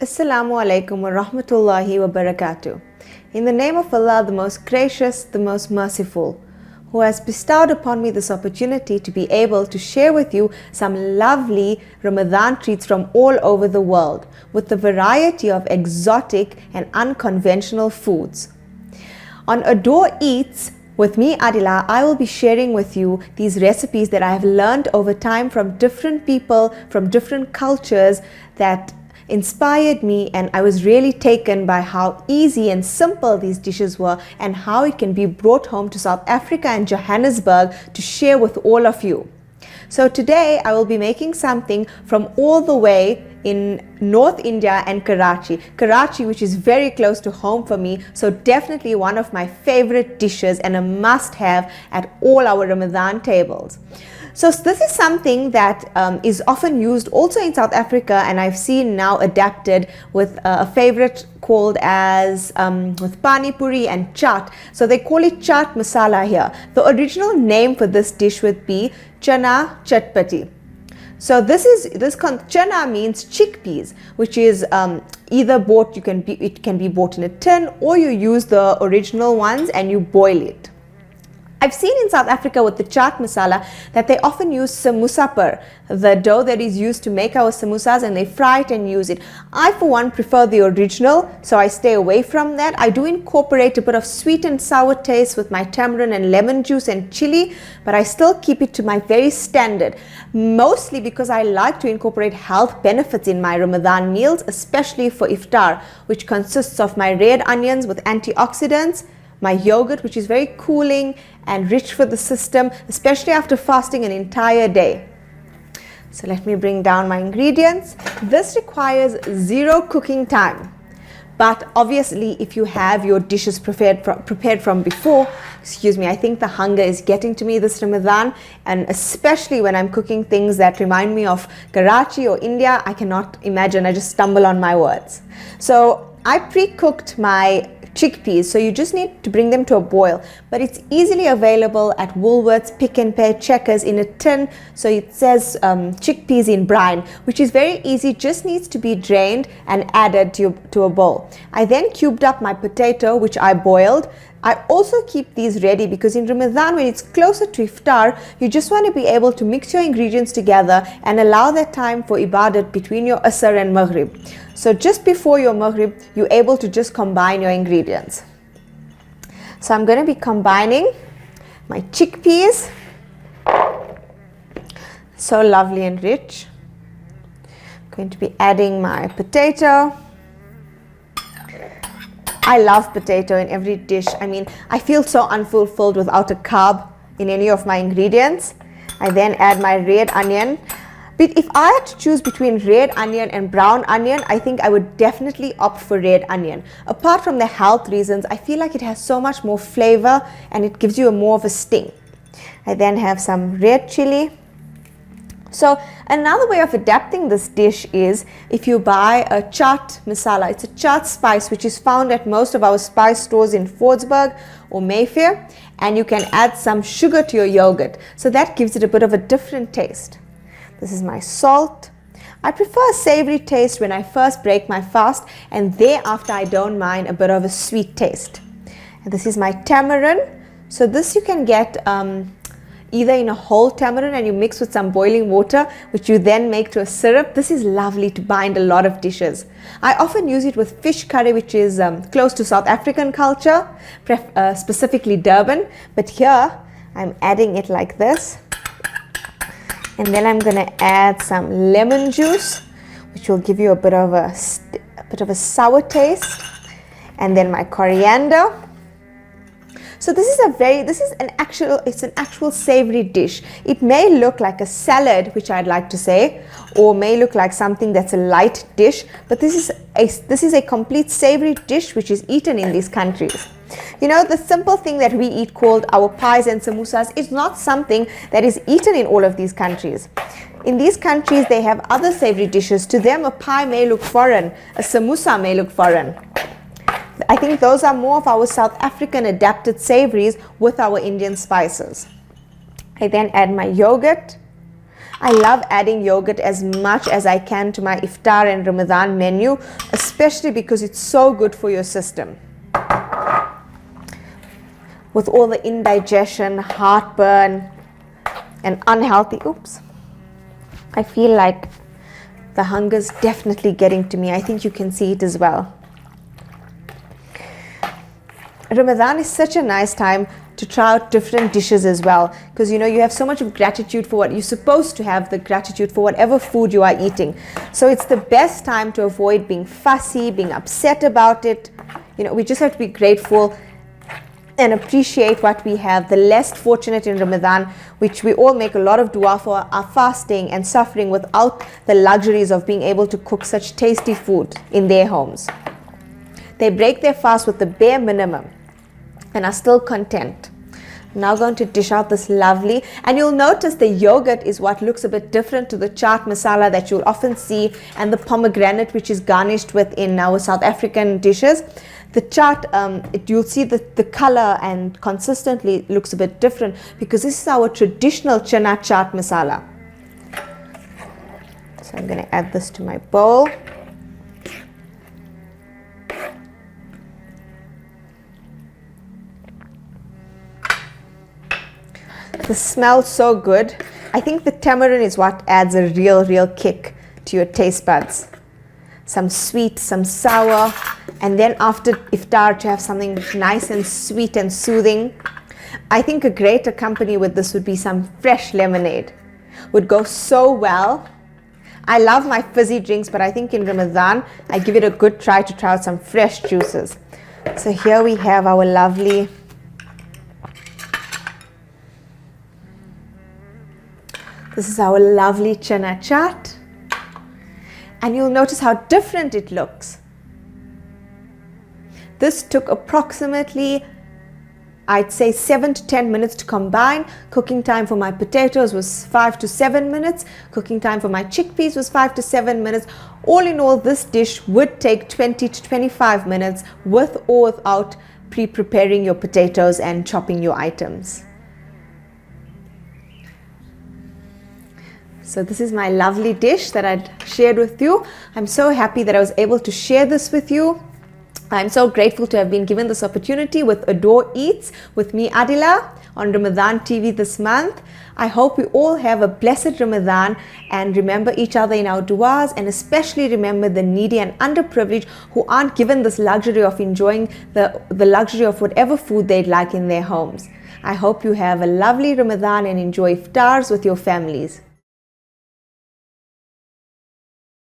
Assalamu alaikum wa rahmatullahi wa barakatuh. In the name of Allah, the most gracious, the most merciful, who has bestowed upon me this opportunity to be able to share with you some lovely Ramadan treats from all over the world with the variety of exotic and unconventional foods. On Adore Eats, with me, Adila, I will be sharing with you these recipes that I have learned over time from different people, from different cultures that inspired me, and I was really taken by how easy and simple these dishes were and how it can be brought home to South Africa and Johannesburg to share with all of you. So today I will be making something from all the way in North India and Karachi, which is very close to home for me, so definitely one of my favorite dishes and a must-have at all our Ramadan tables. So this is something that is often used also in South Africa, and I've seen now adapted with a favorite called as with pani puri and chaat. So they call it chaat masala here. The original name for this dish would be Chana Pati. So chana means chickpeas, which is either bought, it can be bought in a tin, or you use the original ones and you boil it. I've seen in South Africa with the chaat masala that they often use samosa par, the dough that is used to make our samosas, and they fry it and use it. I for one prefer the original, so I stay away from that. I do incorporate a bit of sweet and sour taste with my tamarind and lemon juice and chilli, but I still keep it to my very standard, mostly because I like to incorporate health benefits in my Ramadan meals, especially for iftar, which consists of my red onions with antioxidants, my yogurt, which is very cooling and rich for the system, especially after fasting an entire day. So let me bring down my ingredients. This requires zero cooking time, but obviously if you have your dishes prepared from before, I think the hunger is getting to me this Ramadan, and especially when I'm cooking things that remind me of Karachi or India, I cannot imagine, I just stumble on my words. So I pre-cooked my chickpeas, so you just need to bring them to a boil, but it's easily available at Woolworths, Pick n Pay, Checkers in a tin. So it says chickpeas in brine, which is very easy, just needs to be drained and added to a bowl. I then cubed up my potato, which I boiled. I also keep these ready because in Ramadan, when it's closer to iftar, you just want to be able to mix your ingredients together and allow that time for ibadat between your asr and maghrib. So just before your maghrib, you're able to just combine your ingredients. So I'm going to be combining my chickpeas, so lovely and rich. I'm going to be adding my potato. I love potato in every dish. I mean, I feel so unfulfilled without a carb in any of my ingredients. I then add my red onion. But if I had to choose between red onion and brown onion, I think I would definitely opt for red onion. Apart from the health reasons, I feel like it has so much more flavor and it gives you more of a sting. I then have some red chilli. So another way of adapting this dish is if you buy a chaat masala. It's a chaat spice which is found at most of our spice stores in Fordsburg or Mayfair, and you can add some sugar to your yogurt. So that gives it a bit of a different taste. This is my salt. I prefer a savory taste when I first break my fast, and thereafter I don't mind a bit of a sweet taste. And this is my tamarind. So this you can get either in a whole tamarind and you mix with some boiling water, which you then make to a syrup. This is lovely to bind a lot of dishes. I often use it with fish curry, which is close to South African culture, specifically Durban. But here I'm adding it like this. And then I'm going to add some lemon juice, which will give you a bit of a sour taste. And then my coriander. So it's an actual savory dish. It may look like a salad, which I'd like to say, or may look like something that's a light dish, but this is a complete savory dish which is eaten in these countries. You know, the simple thing that we eat called our pies and samosas is not something that is eaten in all of these countries. In these countries, they have other savory dishes. To them, a pie may look foreign, a samosa may look foreign. I think those are more of our South African adapted savories with our Indian spices. I then add my yogurt. I love adding yogurt as much as I can to my iftar and Ramadan menu, especially because it's so good for your system. With all the indigestion, heartburn, and unhealthy, I feel like the hunger's definitely getting to me. I think you can see it as well. Ramadan is such a nice time to try out different dishes as well, because you have so much of gratitude for what you're supposed to have, the gratitude for whatever food you are eating. So it's the best time to avoid being fussy, being upset about it. We just have to be grateful and appreciate what we have. The less fortunate in Ramadan, which we all make a lot of dua for, are fasting and suffering without the luxuries of being able to cook such tasty food in their homes. They break their fast with the bare minimum and are still content. I'm now going to dish out this lovely, and you'll notice the yogurt is what looks a bit different to the chaat masala that you'll often see, and the pomegranate which is garnished with in our South African dishes. The chaat, you'll see that the color and consistently looks a bit different because this is our traditional Chana chaat masala. So I'm going to add this to my bowl. The smells so good. I think the tamarind is what adds a real kick to your taste buds. Some sweet, some sour, and then after iftar to have something nice and sweet and soothing. I think a great accompany with this would be some fresh lemonade. Would go so well. I love my fizzy drinks, but I think in Ramadan I give it a good try to try out some fresh juices. So here we have our lovely chana chaat, and you'll notice how different it looks. This took approximately, I'd say, 7 to 10 minutes to combine. Cooking time for my potatoes was 5 to 7 minutes. Cooking time for my chickpeas was 5 to 7 minutes. All in all, this dish would take 20 to 25 minutes with or without pre-preparing your potatoes and chopping your items. So this is my lovely dish that I'd shared with you. I'm so happy that I was able to share this with you. I'm so grateful to have been given this opportunity with Adore Eats with me, Adila, on Ramadan TV this month. I hope we all have a blessed Ramadan and remember each other in our duas, and especially remember the needy and underprivileged who aren't given this luxury of enjoying the luxury of whatever food they'd like in their homes. I hope you have a lovely Ramadan and enjoy iftars with your families.